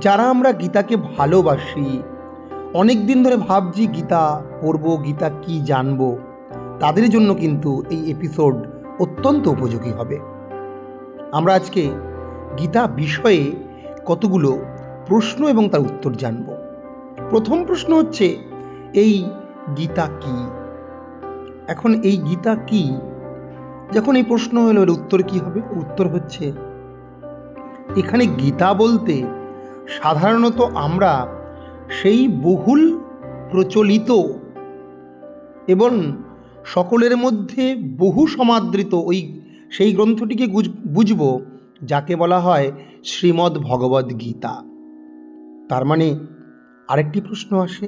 যারা আমরা গীতাকে ভালোবাসি, অনেক দিন ধরে ভাবছি গীতা পড়ব, গীতা কি জানবো, তাদের জন্য কিন্তু এই এপিসোড অত্যন্ত উপযোগী হবে। আমরা আজকে গীতা বিষয়ে কতগুলো প্রশ্ন এবং তার উত্তর জানব। প্রথম প্রশ্ন হচ্ছে, এই গীতা কি? এখন এই গীতা কি, যখন এই প্রশ্ন হলো, এর উত্তর কি হবে? উত্তর হচ্ছে, এখানে গীতা বলতে সাধারণত আমরা সেই বহুল প্রচলিত এবং সকলের মধ্যে বহু সমাদৃত সেই গ্রন্থটিকে বুঝব যাকে বলা হয় শ্রীমদ্ ভগবদ্ গীতা। তার মানে আরেকটি প্রশ্ন আসে,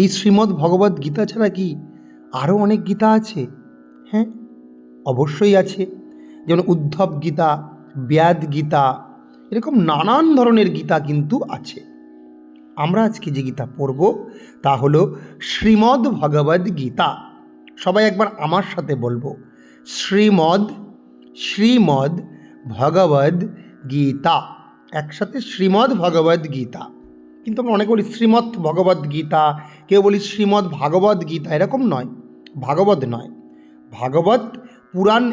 এই শ্রীমদ্ ভগবদ্ গীতা ছাড়া কি আরও অনেক গীতা আছে? হ্যাঁ, অবশ্যই আছে। যেমন উদ্ধব গীতা, ব্যাদ গীতা, এরকম নানান ধরনের গীতা কিন্তু আছে। আমরা আজকে যে গীতা পড়ব তা হলো শ্রীমদ্ ভগবদ্ গীতা। সবাই একবার আমার সাথে বলবো, শ্রীমদ্ ভগবদ্ গীতা। একসাথে শ্রীমদ্ ভগবদ্ গীতা। কিন্তু আমরা অনেকে বলি শ্রীমদ্ ভগবদ্ গীতা, কেউ বলি শ্রীমদ্ ভাগবত গীতা, এরকম নয়, ভাগবত নয়। ভাগবত পুরাণ,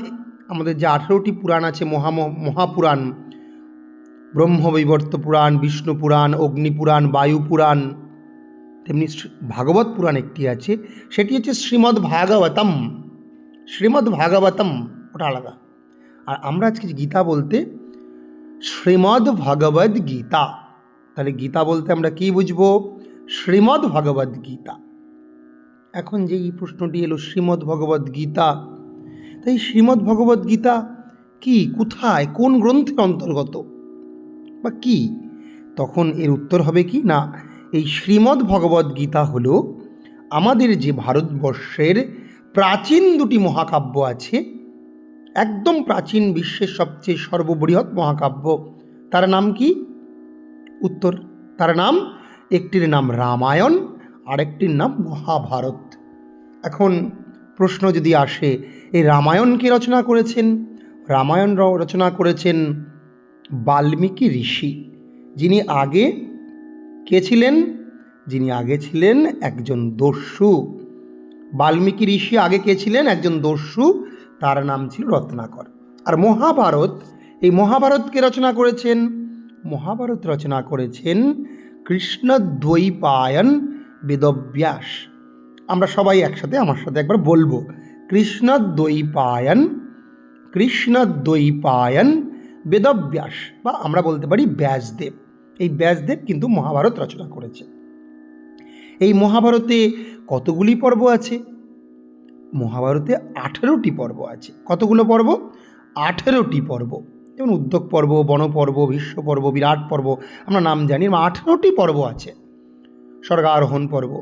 আমাদের যে 18টি পুরাণ আছে, মহাপুরাণ, ব্রহ্মবৈবর্ত পুরাণ, বিষ্ণু পুরাণ, অগ্নি পুরাণ, বায়ু পুরাণ, তেমনি ভাগবত পুরাণ একটি আছে, সেটি হচ্ছে শ্রীমদ্ ভাগবতম। শ্রীমদ্ ভাগবতম ওটা আলাদা। আর আমরা আজকে গীতা বলতে শ্রীমদ্ ভগবদ্ গীতা। তাহলে গীতা বলতে আমরা কি বুঝবো? শ্রীমদ্ ভগবদ্ গীতা। এখন যে এই প্রশ্নটি এলো, শ্রীমদ্ ভগবদ্ গীতা, তাই শ্রীমদ্ ভগবদ্ গীতা কি, কোথায়, কোন গ্রন্থের অন্তর্গত বা কি? তখন এর উত্তর হবে কি না, এই শ্রীমদ্ ভগবদ্ গীতা হলো আমাদের যে ভারতবর্ষের প্রাচীন দুটি মহাকাব্য আছে, একদম প্রাচীন, বিশ্বের সবচেয়ে সর্ববৃহৎ মহাকাব্য, তার নাম কি? উত্তর, তার নাম, একটির নাম রামায়ণ, আরেকটির নাম মহাভারত। এখন প্রশ্ন যদি আসে, এই রামায়ণ কে রচনা করেছেন? রামায়ণ রচনা করেছেন বাল্মীকি ঋষি, যিনি আগে কে ছিলেন? যিনি আগে ছিলেন একজন দস্যু। বাল্মীকি ঋষি আগে কে ছিলেন? একজন দস্যু, তার নাম ছিল রত্নাকর। আর মহাভারত, এই মহাভারতকে রচনা করেছেন, মহাভারত রচনা করেছেন কৃষ্ণদ্বৈপায়ন বেদব্যাস। আমরা সবাই একসাথে, আমার সাথে একবার বলবো, কৃষ্ণদ্বৈপায়ন বেদব্যাস, বা আমরা বলতে পারি ব্যাসদেব। এই ব্যাসদেব কিন্তু মহাভারত রচনা করেছে। এই মহাভারতে কতগুলি পর্ব আছে? মহাভারতে 18টি পর্ব আছে। কতগুলো পর্ব? 18টি পর্ব। যেমন উদ্যোগ পর্ব, বনপর্ব, ভীষ্ম পর্ব, বিরাট পর্ব, আমরা নাম জানি। 18টি পর্ব আছে। স্বর্গারোহণ পর্ব।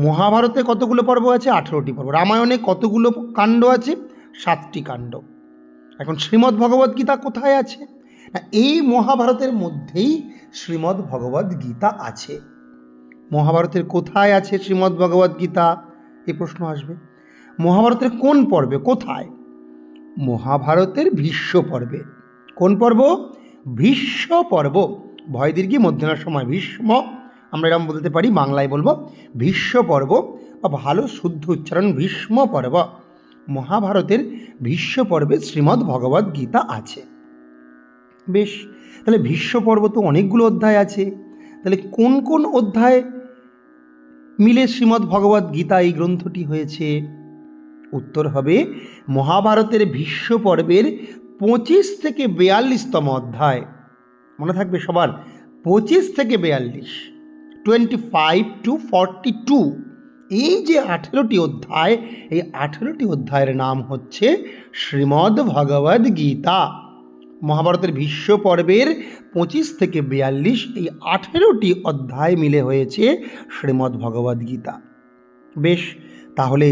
মহাভারতে কতগুলো পর্ব আছে? 18টি পর্ব। রামায়ণে কতগুলো কাণ্ড আছে? 7টি কাণ্ড। এখন শ্রীমদ্ ভগবদ্ গীতা কোথায় আছে? এই মহাভারতের মধ্যেই শ্রীমদ্ ভগবদ্ গীতা আছে। মহাভারতের কোথায় আছে শ্রীমদ্ ভগবদ্ গীতা? এই প্রশ্ন আসবে। মহাভারতের কোন পর্বে, কোথায়? মহাভারতের ভীষ্ম পর্বে। কোন পর্ব? ভীষ্ম পর্ব। ভয় দীর্ঘি মধ্যনার সময় ভীষ্ম, আমরা এরকম বলতে পারি, বাংলায় বলবো ভীষ্ম পর্ব, বা ভালো শুদ্ধ উচ্চারণ ভীষ্ম পর্ব। মহাভারতের ভীষ্ম পর্বে শ্রীমদ্ ভগবদ্ গীতা আছে। বেশ, তাহলে ভীষ্ম পর্ব তো অনেকগুলো অধ্যায় আছে, তাহলে কোন কোন অধ্যায় মিলে শ্রীমদ্ ভগবদ্ গীতা এই গ্রন্থটি হয়েছে? উত্তর হবে মহাভারতের ভীষ্ম পর্বের 25 থেকে 42তম অধ্যায়। মনে থাকবে সবার, 25 থেকে 42, 25 to 42। এই যে 18টি অধ্যায়, এই 18টি অধ্যায়ের নাম হচ্ছে শ্রীমদ্ ভগবদ্ গীতা। মহাভারতের ভীষ্ম পর্বের 25 থেকে 42, এই 18টি অধ্যায় মিলে হয়েছে শ্রীমদ্ ভগবদ্ গীতা। বেশ, তাহলে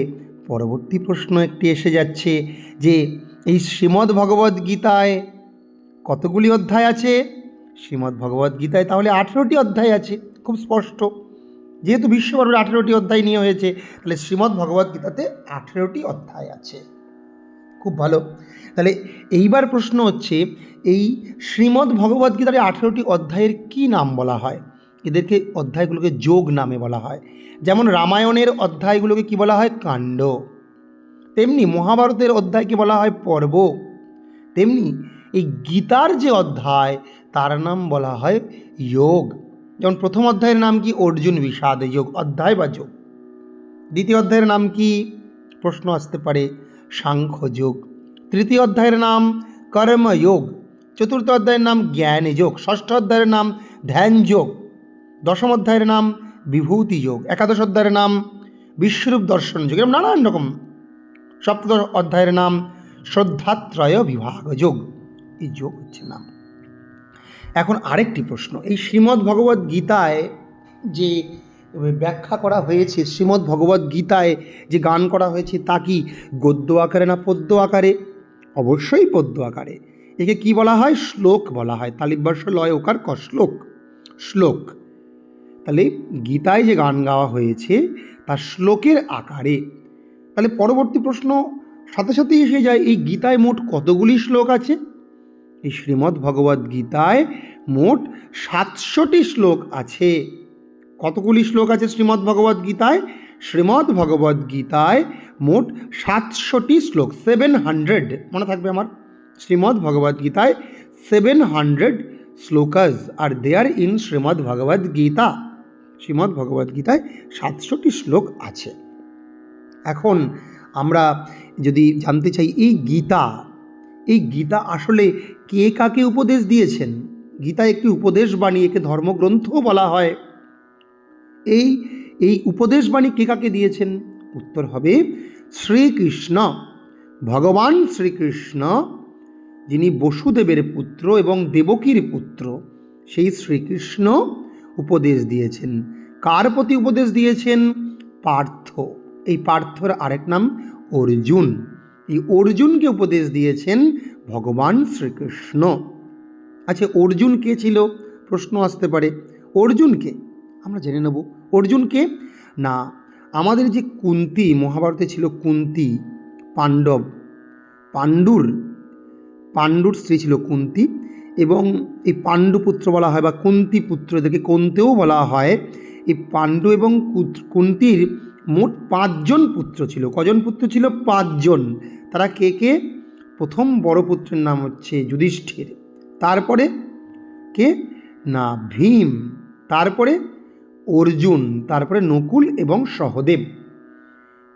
পরবর্তী প্রশ্ন একটি এসে যাচ্ছে যে এই শ্রীমদ্ ভগবদ্ গীতায় কতগুলি অধ্যায় আছে? শ্রীমদ্ ভগবদ্ গীতায় তাহলে 18টি অধ্যায় আছে, খুব স্পষ্ট। যেহেতু ভীষ্ম পর্বের 18টি অধ্যায় নিয়ে হয়েছে, তাহলে শ্রীমদ্ ভগবদ্ গীতাতে 18টি অধ্যায় আছে। খুব ভালো। তাহলে এইবার প্রশ্ন হচ্ছে, এই শ্রীমদ্ ভগবদ্গীতার 18টি অধ্যায়ের কি নাম বলা হয়? এদেরকে অধ্যায়গুলোকে যোগ নামে বলা হয়। যেমন রামায়ণের অধ্যায়গুলোকে কি বলা হয়? কাণ্ড। তেমনি মহাভারতের অধ্যায়কে বলা হয় পর্ব। তেমনি এই গীতার যে অধ্যায় তার নাম বলা হয় যোগ। যেমন প্রথম অধ্যায়ের নাম কি? অর্জুন বিষাদ যোগ, অধ্যায় বা যোগ। দ্বিতীয় অধ্যায়ের নাম কি? প্রশ্ন আসতে পারে, সাংখ্য যোগ। তৃতীয় অধ্যায়ের নাম কর্মযোগ। চতুর্থ অধ্যায়ের নাম জ্ঞান যোগ। ষষ্ঠ অধ্যায়ের নাম ধ্যান যোগ। দশম অধ্যায়ের নাম বিভূতি যোগ। একাদশ অধ্যায়ের নাম বিশ্বরূপ দর্শন যোগ। এরকম নানান রকম। সপ্তদশ অধ্যায়ের নাম শ্রদ্ধাত্রয় বিভাগ যোগ। এই যোগ হচ্ছে নাম। এখন আরেকটি প্রশ্ন, এই শ্রীমদ্ ভগবদ্ গীতায় যে ব্যাখ্যা করা হয়েছে, শ্রীমদ্ ভগবদ্ গীতায় যে গান করা হয়েছে তা কি গদ্য আকারে না পদ্য আকারে? অবশ্যই পদ্য আকারে। একে কি বলা হয়? শ্লোক বলা হয়। তালিবর্ষ লয় ওকার ক, শ্লোক। শ্লোক। তাহলে গীতায় যে গান গাওয়া হয়েছে তা শ্লোকের আকারে। তাহলে পরবর্তী প্রশ্ন সাথে সাথে এসে যায়, এই গীতায় মোট কতগুলি শ্লোক আছে? এই শ্রীমদ্ ভগবদ্ গীতায় মোট 700টি শ্লোক আছে। কতগুলি শ্লোক আছে শ্রীমদ্ ভগবদ্ গীতায়? শ্রীমদ্ ভগবদ্ গীতায় মোট 700টি শ্লোক, 700, মনে থাকবে আমার। শ্রীমদ্ ভগবদ্ গীতায় 700 শ্লোকাস আর দেয়ার ইন শ্রীমদ্ ভগবদ্ গীতা। শ্রীমদ্ ভগবদ্ গীতায় 700টি শ্লোক আছে। এখন আমরা যদি জানতে চাই, এই গীতা আসলে কে কাকে উপদেশ দিয়েছেন? গীতা একটি উপদেশ বাণী, একে ধর্মগ্রন্থও বলা হয়। এই উপদেশ বাণী কে কাকে দিয়েছেন? উত্তর হবে শ্রীকৃষ্ণ। ভগবান শ্রীকৃষ্ণ, যিনি বসুদেবের পুত্র এবং দেবকীর পুত্র, সেই শ্রীকৃষ্ণ উপদেশ দিয়েছেন। কার প্রতি উপদেশ দিয়েছেন? পার্থ। এই পার্থর আরেক নাম অর্জুন। এই অর্জুনকে উপদেশ দিয়েছেন ভগবান শ্রীকৃষ্ণ। আচ্ছা, অর্জুন কে ছিল? প্রশ্ন আসতে পারে। অর্জুনকে আমরা জেনে নেব। অর্জুনকে না, আমাদের যে কুন্তী, মহাভারতে ছিল কুন্তী, পাণ্ডুর স্ত্রী ছিল কুন্তী, এবং এই পাণ্ডুপুত্র বলা হয় বা কুন্তী পুত্র, এদেরকে কন্তেও বলা হয়। এই পাণ্ডু এবং কুন্তীর মোট 5 জন পুত্র ছিল। কজন পুত্র ছিল? 5 জন। তারা কে কে? প্রথম বড় পুত্রের নাম হচ্ছে যুধিষ্ঠির, তারপরে কে না ভীম, তারপরে অর্জুন, তারপরে নকুল এবং সহদেব।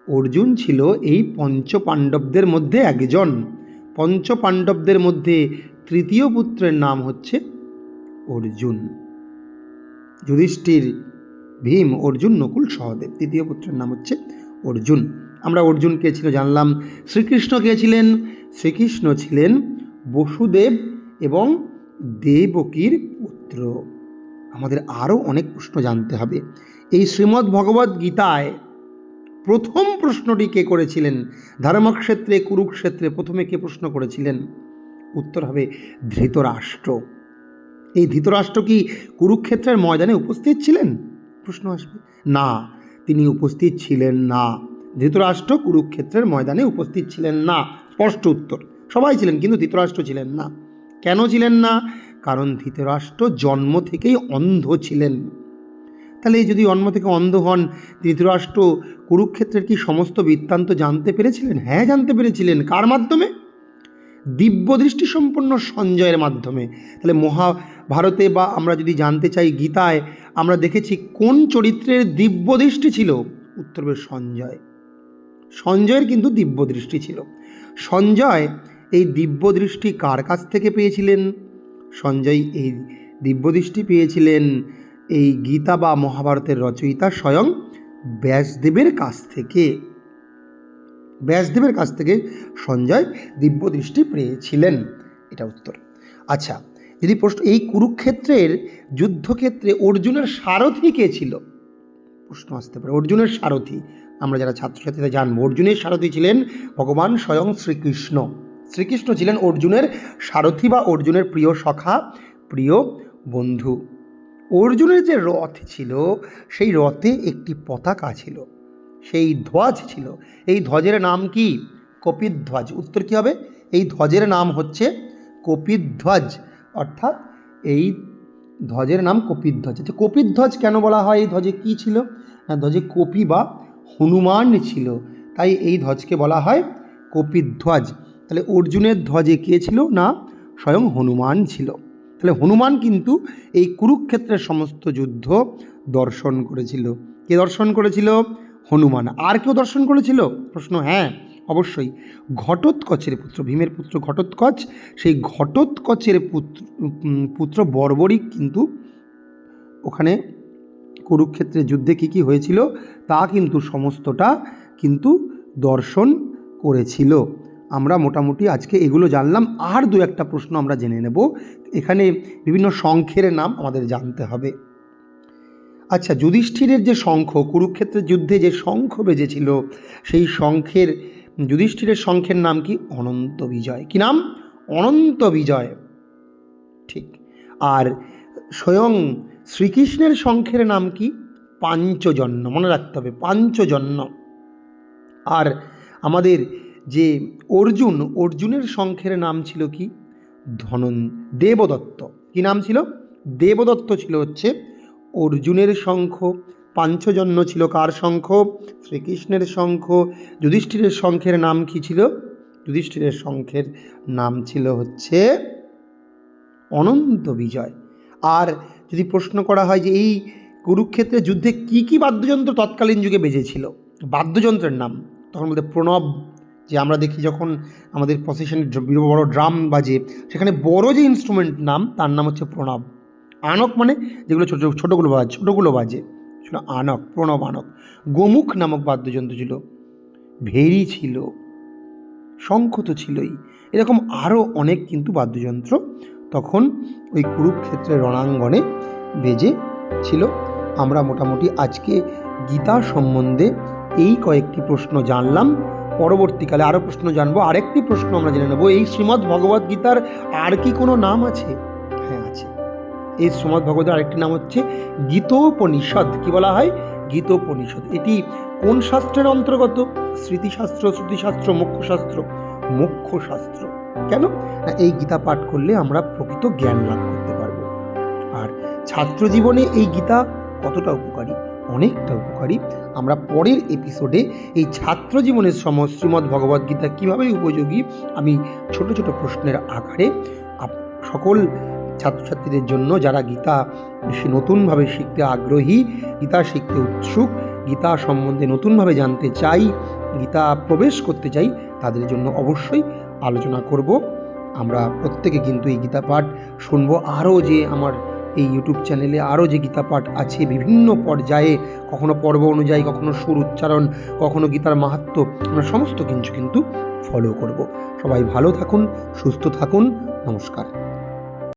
অর্জুন ছিল এই পঞ্চপাণ্ডবদের মধ্যে একজন। পঞ্চপাণ্ডবদের মধ্যে তৃতীয় পুত্রের নাম হচ্ছে অর্জুন। যুধিষ্ঠির, ভীম, অর্জুন, নকুল, সহদেব। তৃতীয় পুত্রের নাম হচ্ছে অর্জুন। আমরা অর্জুন কে ছিল জানলাম। শ্রীকৃষ্ণ কে ছিলেন? শ্রীকৃষ্ণ ছিলেন বসুদেব এবং দেবকীর পুত্র। আমাদের আরও অনেক প্রশ্ন জানতে হবে। এই শ্রীমদ্ ভগবদ্ গীতায় প্রথম প্রশ্নটি কে করেছিলেন? ধর্মক্ষেত্রে, কুরুক্ষেত্রে প্রথমে কে প্রশ্ন করেছিলেন? উত্তর হবে ধৃতরাষ্ট্র। এই ধৃতরাষ্ট্র কি কুরুক্ষেত্রের ময়দানে উপস্থিত ছিলেন? প্রশ্ন আসবে। না, তিনি উপস্থিত ছিলেন না। ধৃতরাষ্ট্র কুরুক্ষেত্রের ময়দানে উপস্থিত ছিলেন না, স্পষ্ট উত্তর। সবাই ছিলেন কিন্তু ধৃতরাষ্ট্র ছিলেন না। কেন ছিলেন না? কারণ ধৃতরাষ্ট্র জন্ম থেকেই অন্ধ ছিলেন। তাহলে যদি জন্ম থেকে অন্ধ হন, ধৃতরাষ্ট্র কুরুক্ষেত্রের কি সমস্ত বৃত্তান্ত জানতে পেরেছিলেন? হ্যাঁ, জানতে পেরেছিলেন। কার মাধ্যমে? দিব্য দৃষ্টি সম্পন্ন সঞ্জয়ের মাধ্যমে। তাহলে মহাভারতে বা আমরা যদি জানতে চাই গীতায়, আমরা দেখেছি কোন চরিত্রের দিব্য দৃষ্টি ছিল? উত্তর হবে সঞ্জয়। সঞ্জয়ের কিন্তু দিব্য দৃষ্টি ছিল। সঞ্জয় এই দিব্য দৃষ্টি কার কাছ থেকে পেয়েছিলেন? সঞ্জয় এই দিব্য দৃষ্টি পেয়েছিলেন এই গীতা বা মহাভারতের রচয়িতা স্বয়ং ব্যাসদেবের কাছ থেকে। ব্যাসদেবের কাছ থেকে সঞ্জয় দিব্য দৃষ্টি পেয়েছিলেন। এটা উত্তর। আচ্ছা, যদি প্রশ্ন, এই কুরুক্ষেত্রের যুদ্ধক্ষেত্রে অর্জুনের সারথি কে ছিল? প্রশ্ন আসতে পারে। অর্জুনের সারথি আমরা যারা ছাত্রছাত্রীরা জানবো, অর্জুনের সারথি ছিলেন ভগবান স্বয়ং শ্রীকৃষ্ণ। শ্রীকৃষ্ণ ছিলেন অর্জুনের সারথি বা অর্জুনের প্রিয় সখা, প্রিয় বন্ধু। অর্জুনের যে রথ ছিল, সেই রথে একটি পতাকা ছিল, সেই ধ্বজ ছিল। এই ধ্বজের নাম কি? কপিধ্বজ। উত্তর কি হবে? এই ধ্বজের নাম হচ্ছে কপিধ্বজ, অর্থাৎ এই ধ্বজের নাম কপিধ্বজ। আচ্ছা, কপিধ্বজ কেন বলা হয়? এই ধ্বজে কী ছিল? না, ধ্বজে কপি বা হনুমান ছিল, তাই এই ধ্বজকে বলা হয় কপিধ্বজ। তাহলে অর্জুনের ধ্বজে কে ছিল? না, স্বয়ং হনুমান ছিল। তাহলে হনুমান কিন্তু এই কুরুক্ষেত্রের সমস্ত যুদ্ধ দর্শন করেছিল। কে দর্শন করেছিল? হনুমান। আর কেউ দর্শন করেছিল? প্রশ্ন হ্যাঁ, অবশ্যই। ঘটোৎকচের পুত্র, ভীমের পুত্র ঘটোৎকচ, সেই ঘটোৎকচের পুত্র বর্বরিক কিন্তু ওখানে কুরুক্ষেত্রের যুদ্ধে কী কী হয়েছিল তা কিন্তু সমস্তটা কিন্তু দর্শন করেছিল। আমরা মোটামুটি আজকে এগুলো জানলাম। আর দু একটা প্রশ্ন আমরা জেনে নেব। এখানে বিভিন্ন শঙ্খের নাম আমাদের জানতে হবে। আচ্ছা, যুধিষ্ঠিরের যে শঙ্খ, কুরুক্ষেত্রের যুদ্ধে যে শঙ্খ বেজেছিল, সেই শঙ্খের, যুধিষ্ঠিরের শঙ্খের নাম কি? অনন্ত বিজয়। কি নাম? অনন্ত বিজয়। ঠিক। আর স্বয়ং শ্রীকৃষ্ণের শঙ্খের নাম কি? পাঞ্চজন্য। মনে রাখতে হবে, পাঞ্চজন্য। আর আমাদের যে অর্জুনের শঙ্খের নাম ছিল কি? দেবদত্ত। কি নাম ছিল? দেবদত্ত ছিল হচ্ছে অর্জুনের শঙ্খ। পাঞ্চজন্য ছিল কার শঙ্খ? শ্রীকৃষ্ণের শঙ্খ। যুধিষ্ঠিরের শঙ্খের নাম কি ছিল? যুধিষ্ঠিরের শঙ্খের নাম ছিল হচ্ছে অনন্ত বিজয়। আর যদি প্রশ্ন করা হয় যে এই কুরুক্ষেত্রের যুদ্ধে কি কি বাদ্যযন্ত্র তৎকালীন যুগে বেজেছিল, বাদ্যযন্ত্রের নাম, তখন বলতে প্রণব, যে আমরা দেখি যখন আমাদের প্রসেশনে বড় ড্রাম বাজে, সেখানে বড় যে ইনস্ট্রুমেন্ট নাম তার নাম হচ্ছে প্রণব। আনক মানে যেগুলো ছোটোগুলো বাজে সেটা আনক, প্রণব আনক। গোমুখ নামক বাদ্যযন্ত্র ছিল, ভেরি ছিল, শঙ্খ তো ছিলই, এরকম আরও অনেক কিন্তু বাদ্যযন্ত্র তখন ওই কুরুক্ষেত্রের রণাঙ্গনে বেজে ছিল। আমরা মোটামুটি আজকে গীতা সম্বন্ধে এই কয়েকটি প্রশ্ন জানলাম। পরবর্তীকালে আরও প্রশ্ন জানবো। আরেকটি প্রশ্ন আমরা জেনে নেব, এই শ্রীমদ্ ভগবদ্ গীতার আর কি কোনো নাম আছে? হ্যাঁ, আছে। এই শ্রীমদ্ ভগবতের আরেকটি নাম হচ্ছে গীতোপনিষদ। কি বলা হয়? গীতোপনিষদ। এটি কোন শাস্ত্রের অন্তর্গত? স্মৃতিশাস্ত্র, শ্রুতিশাস্ত্র, মোক্ষশাস্ত্র? মোক্ষশাস্ত্র। কেন? না, এই গীতা পাঠ করলে আমরা প্রকৃত জ্ঞান লাভ করতে পারবো। আর ছাত্র জীবনে এই গীতা কতটা উপকারী? অনেকটা উপকারী। আমরা পরের এপিসোডে এই ছাত্র জীবনের শ্রীমদ্ ভগবদ্ গীতা কীভাবে উপযোগী আমি ছোট ছোট প্রশ্নের আকারে সকল ছাত্রছাত্রীদের জন্য, যারা গীতা নতুনভাবে শিখতে আগ্রহী, গীতা শিখতে উৎসুক, গীতা সম্বন্ধে নতুনভাবে জানতে চাই, গীতা প্রবেশ করতে চাই, তাদের জন্য অবশ্যই আলোচনা করব। আমরা প্রত্যেকে কিন্তু এই গীতা পাঠ শুনবো। আরও যে আমার এই ইউটিউব চ্যানেলে আরও যে গীতা পাঠ আছে বিভিন্ন পর্যায়ে, কখনো পর্ব অনুযায়ী, কখনো সুর উচ্চারণ, কখনো গীতার মাহাত্ম্য, আমরা সমস্ত কিছু কিন্তু ফলো করব। সবাই ভালো থাকুন, সুস্থ থাকুন। নমস্কার।